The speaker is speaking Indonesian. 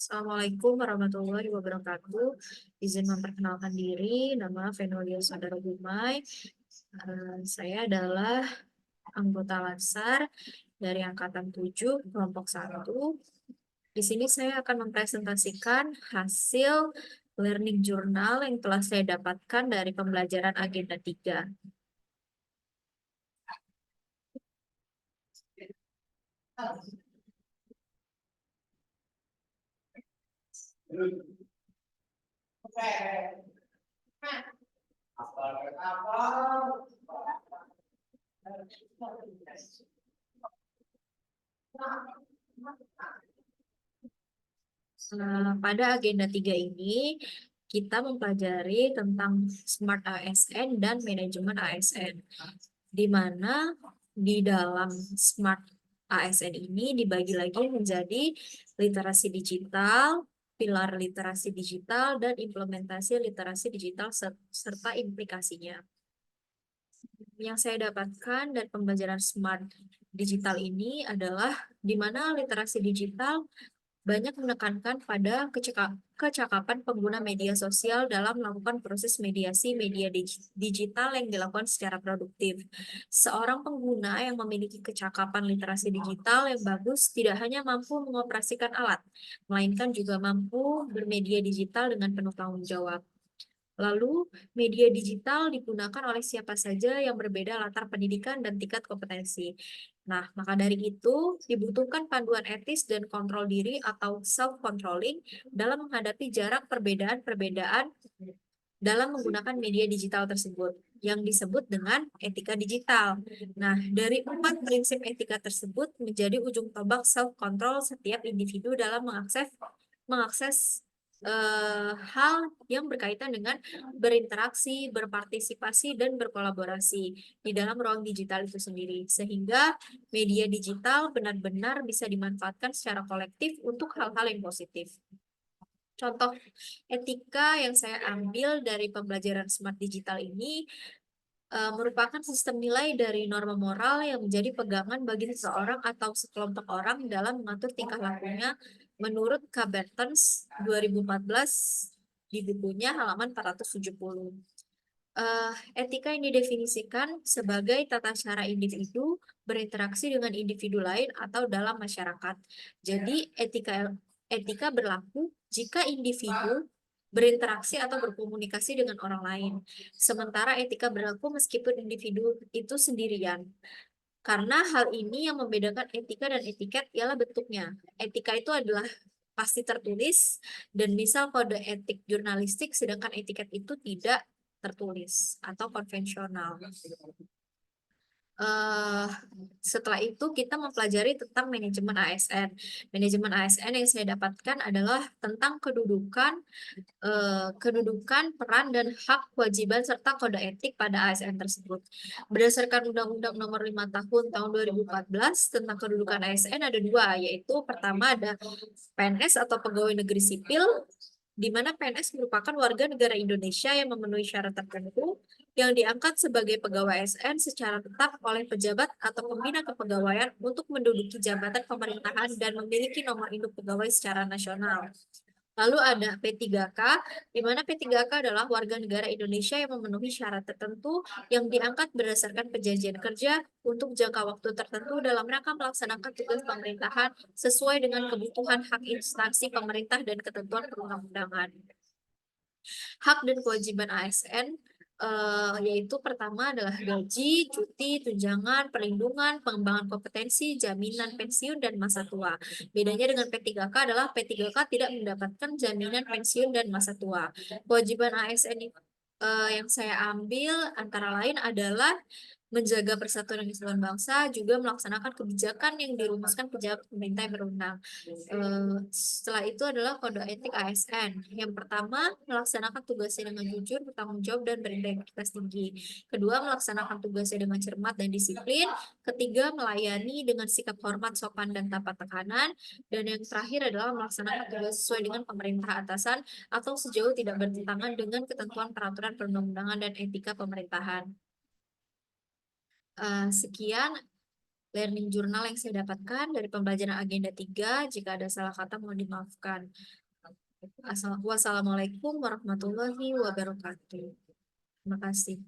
Assalamualaikum warahmatullahi wabarakatuh. Izin memperkenalkan diri, nama Fenolia Saudara Gumai. Saya adalah anggota Lansar dari Angkatan 7, kelompok 1. Di sini saya akan mempresentasikan hasil learning journal yang telah saya dapatkan dari pembelajaran Agenda 3. Pada Agenda 3 ini, kita mempelajari tentang Smart ASN dan Manajemen ASN, di mana di dalam Smart ASN ini dibagi lagi menjadi literasi digital, pilar literasi digital, dan implementasi literasi digital serta implikasinya. Yang saya dapatkan dari pembelajaran Smart Digital ini adalah di mana literasi digital banyak menekankan pada kecakapan pengguna media sosial dalam melakukan proses mediasi media digital yang dilakukan secara produktif. Seorang pengguna yang memiliki kecakapan literasi digital yang bagus tidak hanya mampu mengoperasikan alat, melainkan juga mampu bermedia digital dengan penuh tanggung jawab. Lalu, media digital digunakan oleh siapa saja yang berbeda latar pendidikan dan tingkat kompetensi. Nah, maka dari itu, dibutuhkan panduan etis dan kontrol diri atau self-controlling dalam menghadapi jarak perbedaan-perbedaan dalam menggunakan media digital tersebut, yang disebut dengan etika digital. Nah, dari 4 prinsip etika tersebut menjadi ujung tombak self-control setiap individu dalam mengakses hal yang berkaitan dengan berinteraksi, berpartisipasi, dan berkolaborasi di dalam ruang digital itu sendiri, sehingga media digital benar-benar bisa dimanfaatkan secara kolektif untuk hal-hal yang positif. Contoh etika yang saya ambil dari pembelajaran Smart Digital ini merupakan sistem nilai dari norma moral yang menjadi pegangan bagi seseorang atau sekelompok orang dalam mengatur tingkah lakunya menurut K. Bertens 2014 di bukunya halaman 470. Etika yang didefinisikan sebagai tata cara individu berinteraksi dengan individu lain atau dalam masyarakat. Jadi etika berlaku jika individu berinteraksi atau berkomunikasi dengan orang lain. Sementara etika berlaku meskipun individu itu sendirian. Karena hal ini yang membedakan etika dan etiket ialah bentuknya. Etika itu adalah pasti tertulis dan misal kode etik jurnalistik, sedangkan etiket itu tidak tertulis atau konvensional. Eh, Setelah itu kita mempelajari tentang manajemen ASN. Manajemen ASN yang saya dapatkan adalah tentang kedudukan, peran, dan hak, kewajiban, serta kode etik pada ASN tersebut. Berdasarkan Undang-Undang Nomor 5 tahun 2014 tentang kedudukan ASN ada dua, yaitu pertama ada PNS atau pegawai negeri sipil, di mana PNS merupakan warga negara Indonesia yang memenuhi syarat tertentu yang diangkat sebagai pegawai ASN secara tetap oleh pejabat atau pembina kepegawaian untuk menduduki jabatan pemerintahan dan memiliki nomor induk pegawai secara nasional. Lalu ada P3K, di mana P3K adalah warga negara Indonesia yang memenuhi syarat tertentu yang diangkat berdasarkan perjanjian kerja untuk jangka waktu tertentu dalam rangka melaksanakan tugas pemerintahan sesuai dengan kebutuhan hak instansi pemerintah dan ketentuan perundang-undangan. Hak dan kewajiban ASN yaitu pertama adalah gaji, cuti, tunjangan, perlindungan, pengembangan kompetensi, jaminan pensiun, dan masa tua. Bedanya dengan P3K adalah P3K tidak mendapatkan jaminan pensiun dan masa tua. Kewajiban ASN yang saya ambil antara lain adalah menjaga persatuan dan kesatuan bangsa, juga melaksanakan kebijakan yang dirumuskan pejabat pemerintah yang berwenang. Setelah itu adalah kode etik ASN. Yang pertama, melaksanakan tugasnya dengan jujur, bertanggung jawab, dan berintegritas tinggi. Kedua, melaksanakan tugasnya dengan cermat dan disiplin. Ketiga, melayani dengan sikap hormat, sopan, dan tanpa tekanan. Dan yang terakhir adalah melaksanakan tugas sesuai dengan pemerintah atasan atau sejauh tidak bertentangan dengan ketentuan peraturan perundang-undangan dan etika pemerintahan. Sekian learning journal yang saya dapatkan dari pembelajaran agenda 3. Jika ada salah kata mohon dimaafkan. Wassalamualaikum warahmatullahi wabarakatuh. Terima kasih.